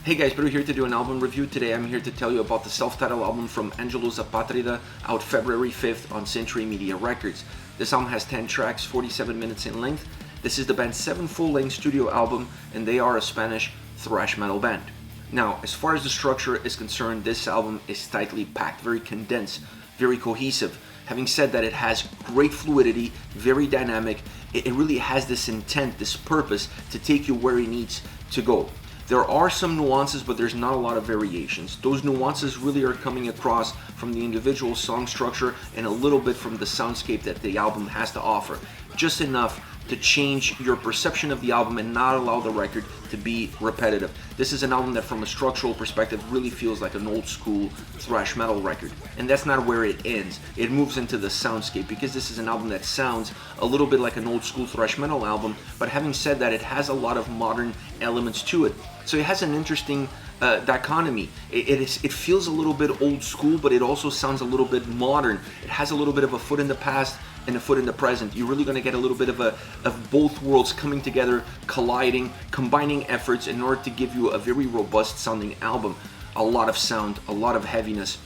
Hey guys, Pedro here to do an album review. Today I'm here to tell you about the self-titled album from Angelus Apatrida, out February 5th on Century Media Records. This album has 10 tracks, 47 minutes in length. This is the band's 7th full-length studio album, and they are a Spanish thrash metal band. Now, as far as the structure is concerned, this album is tightly packed, very condensed, very cohesive. Having said that, it has great fluidity, very dynamic. It really has this intent, this purpose to take you where it needs to go. There are some nuances, but there's not a lot of variations. Those nuances really are coming across from the individual song structure and a little bit from the soundscape that the album has to offer. Just enough to change your perception of the album and not allow the record to be repetitive. This is an album that from a structural perspective really feels like an old school thrash metal record. And that's not where it ends. It moves into the soundscape because this is an album that sounds a little bit like an old school thrash metal album, but having said that, it has a lot of modern elements to it. So it has an interesting dichotomy. It feels a little bit old school, but it also sounds a little bit modern. It has a little bit of a foot in the past and a foot in the present. You're really going to get a little bit of both worlds coming together, colliding, combining efforts in order to give you a very robust sounding album. A lot of sound, a lot of heaviness,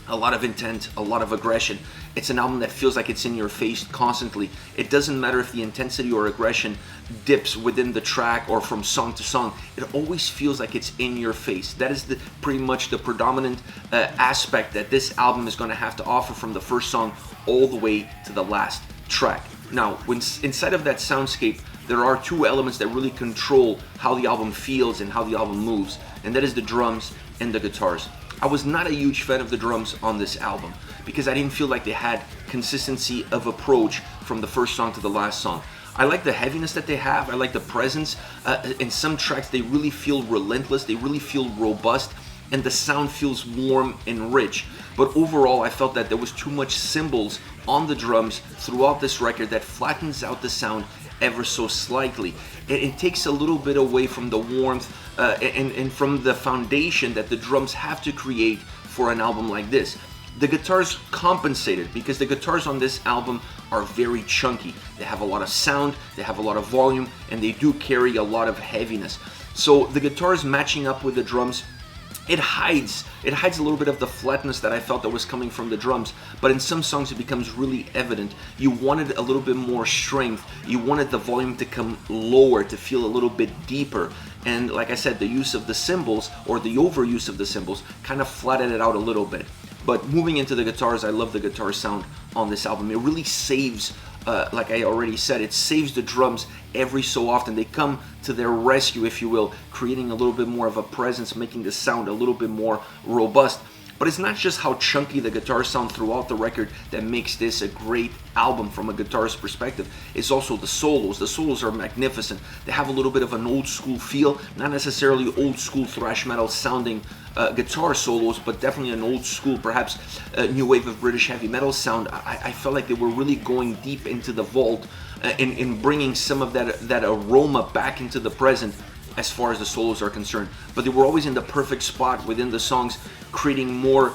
a lot of intent, a lot of aggression. It's an album that feels like it's in your face constantly. It doesn't matter if the intensity or aggression dips within the track or from song to song. It always feels like it's in your face. That is pretty much the predominant aspect that this album is going to have to offer from the first song all the way to the last track. Now, when inside of that soundscape, there are two elements that really control how the album feels and how the album moves, and that is the drums and the guitars. I was not a huge fan of the drums on this album because I didn't feel like they had consistency of approach from the first song to the last song. I like the heaviness that they have. I like the presence. In some tracks, they really feel relentless. They really feel robust, and the sound feels warm and rich. But overall, I felt that there was too much cymbals on the drums throughout this record that flattens out the sound ever so slightly. It takes a little bit away from the warmth and from the foundation that the drums have to create for an album like this. The guitars compensated because the guitars on this album are very chunky. They have a lot of sound, they have a lot of volume, and they do carry a lot of heaviness. So the guitars matching up with the drums, it hides a little bit of the flatness that I felt that was coming from the drums, but in some songs it becomes really evident. You wanted a little bit more strength, you wanted the volume to come lower, to feel a little bit deeper, and like I said, the use of the cymbals, or the overuse of the cymbals, kind of flattened it out a little bit. But moving into the guitars, I love the guitar sound on this album. It really saves, like I already said, it saves the drums every so often. They come to their rescue, if you will, creating a little bit more of a presence, making the sound a little bit more robust. But it's not just how chunky the guitars sound throughout the record that makes this a great album from a guitarist perspective. It's also the solos. The solos are magnificent. They have a little bit of an old school feel, not necessarily old school thrash metal sounding guitar solos, but definitely an old school, perhaps new wave of British heavy metal sound. I felt like they were really going deep into the vault in bringing some of that aroma back into the present as far as the solos are concerned. But they were always in the perfect spot within the songs, creating more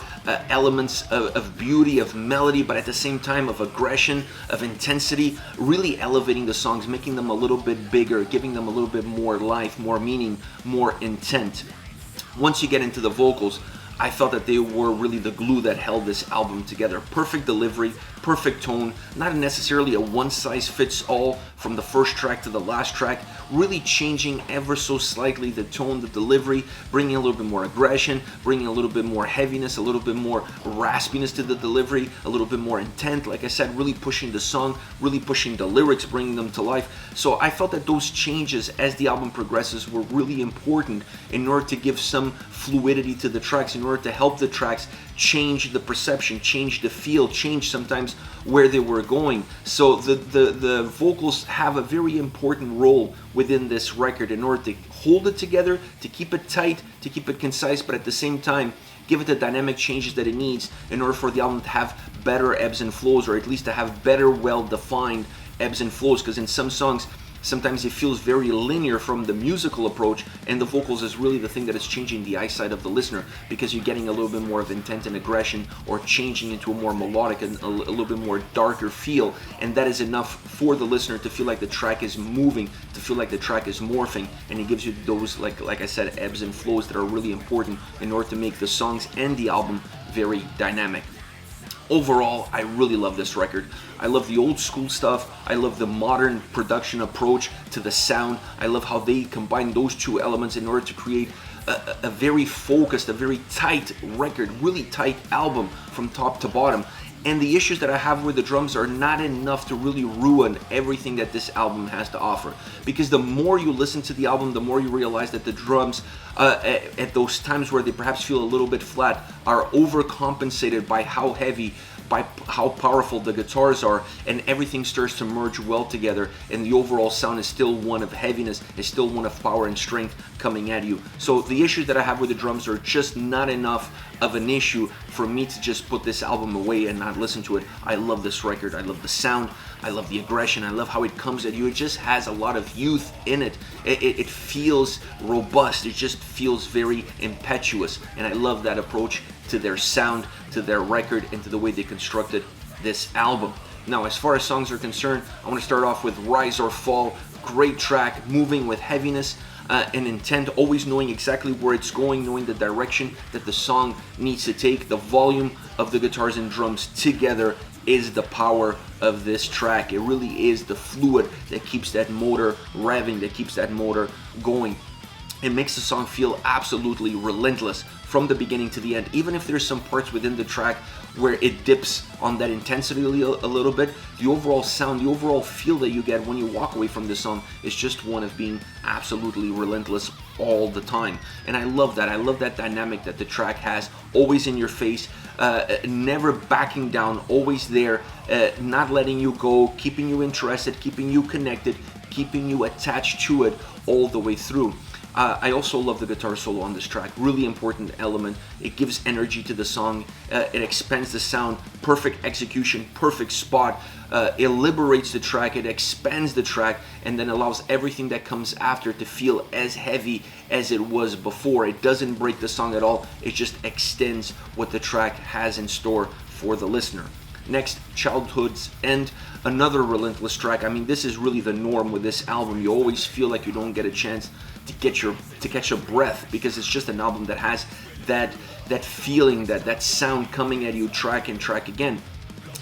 elements of beauty, of melody, but at the same time of aggression, of intensity, really elevating the songs, making them a little bit bigger, giving them a little bit more life, more meaning, more intent. Once you get into the vocals, I felt that they were really the glue that held this album together. Perfect delivery, perfect tone, not necessarily a one-size-fits-all from the first track to the last track, really changing ever so slightly the tone, the delivery, bringing a little bit more aggression, bringing a little bit more heaviness, a little bit more raspiness to the delivery, a little bit more intent, like I said, really pushing the song, really pushing the lyrics, bringing them to life. So I felt that those changes as the album progresses were really important in order to give some fluidity to the tracks, in order to help the tracks change the perception, change the feel, change sometimes where they were going. So the vocals have a very important role within this record in order to hold it together, to keep it tight, to keep it concise, but at the same time give it the dynamic changes that it needs in order for the album to have better ebbs and flows, or at least to have better well-defined ebbs and flows, because in some songs Sometimes it feels very linear from the musical approach, and the vocals is really the thing that is changing the eyesight of the listener, because you're getting a little bit more of intent and aggression, or changing into a more melodic and a little bit more darker feel, and that is enough for the listener to feel like the track is moving, to feel like the track is morphing, and it gives you those, like I said, ebbs and flows that are really important in order to make the songs and the album very dynamic. Overall, I really love this record. I love the old school stuff. I love the modern production approach to the sound. I love how they combine those two elements in order to create a very focused, a very tight record, really tight album from top to bottom. And the issues that I have with the drums are not enough to really ruin everything that this album has to offer. Because the more you listen to the album, the more you realize that the drums, at those times where they perhaps feel a little bit flat, are overcompensated by how heavy, by how powerful the guitars are, and everything starts to merge well together, and the overall sound is still one of heaviness, is still one of power and strength coming at you. So the issues that I have with the drums are just not enough of an issue for me to just put this album away and not listen to it. I love this record. I love the sound. I love the aggression. I love how it comes at you. It just has a lot of youth in it. It feels robust. It just feels very impetuous, and I love that approach to their sound, to their record, and to the way they constructed this album. Now, as far as songs are concerned, I want to start off with Rise or Fall. Great track, moving with heaviness and intent, always knowing exactly where it's going, knowing the direction that the song needs to take. The volume of the guitars and drums together is the power of this track. It really is the fluid that keeps that motor revving, that keeps that motor going. It makes the song feel absolutely relentless from the beginning to the end. Even if there's some parts within the track where it dips on that intensity a little bit, the overall sound, the overall feel that you get when you walk away from the song is just one of being absolutely relentless all the time. And I love that. I love that dynamic that the track has, always in your face, never backing down, always there, not letting you go, keeping you interested, keeping you connected, keeping you attached to it all the way through. I also love the guitar solo on this track. Really important element. It gives energy to the song. It expands the sound. Perfect execution, perfect spot. It liberates the track. It expands the track, and then allows everything that comes after to feel as heavy as it was before. It doesn't break the song at all. It just extends what the track has in store for the listener. Next, Childhood's End, another relentless track. I mean, this is really the norm with this album. You always feel like you don't get a chance to catch a breath, because it's just an album that has that feeling, that sound coming at you track and track again.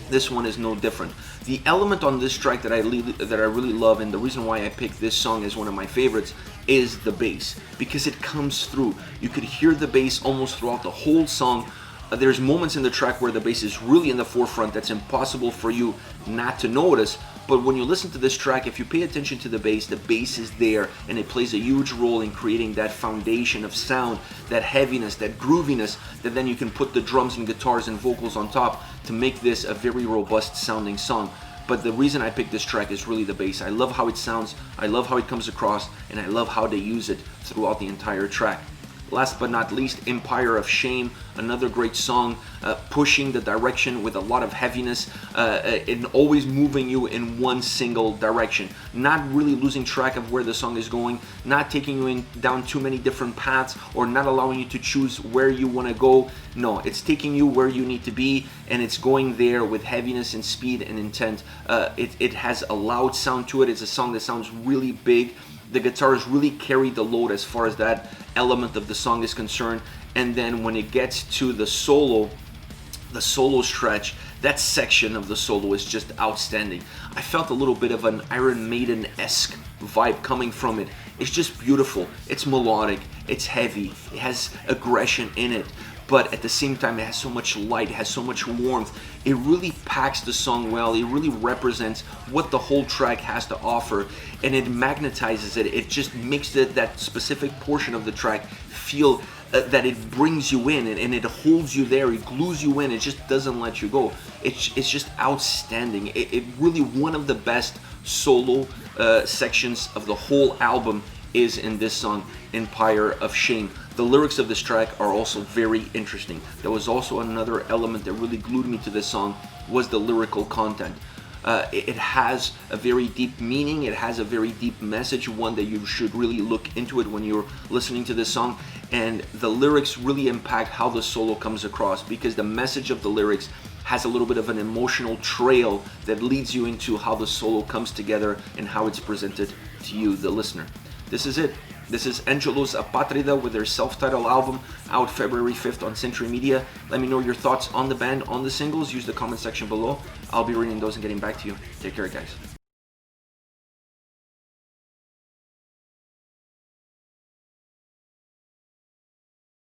This one is no different. The element on this track that I really love, and the reason why I picked this song as one of my favorites, is the bass, because it comes through. You could hear the bass almost throughout the whole song. There's moments in the track where the bass is really in the forefront that's impossible for you not to notice, but when you listen to this track, if you pay attention to the bass is there, and it plays a huge role in creating that foundation of sound, that heaviness, that grooviness, that then you can put the drums and guitars and vocals on top to make this a very robust sounding song. But the reason I picked this track is really the bass. I love how it sounds, I love how it comes across, and I love how they use it throughout the entire track. Last but not least, Empire of Shame, another great song, pushing the direction with a lot of heaviness, and always moving you in one single direction. Not really losing track of where the song is going, not taking you down too many different paths, or not allowing you to choose where you want to go. No, it's taking you where you need to be, and it's going there with heaviness and speed and intent. It has a loud sound to it. It's a song that sounds really big. The guitars really carry the load as far as that element of the song is concerned. And then when it gets to the solo stretch, that section of the solo is just outstanding. I felt a little bit of an Iron Maiden-esque vibe coming from it. It's just beautiful. It's melodic. It's heavy. It has aggression in it. But at the same time, it has so much light, it has so much warmth. It really packs the song well. It really represents what the whole track has to offer, and it magnetizes it. It just makes that specific portion of the track feel that it brings you in, and it holds you there. It glues you in. It just doesn't let you go. It's just outstanding. It really, one of the best solo sections of the whole album is in this song, Empire of Shame. The lyrics of this track are also very interesting. There was also another element that really glued me to this song, was the lyrical content. It has a very deep meaning, it has a very deep message, one that you should really look into it when you're listening to this song. And the lyrics really impact how the solo comes across, because the message of the lyrics has a little bit of an emotional trail that leads you into how the solo comes together and how it's presented to you, the listener. This is it. This is Angelus Apatrida with their self-titled album, out February 5th on Century Media. Let me know your thoughts on the band, on the singles. Use the comment section below. I'll be reading those and getting back to you. Take care, guys.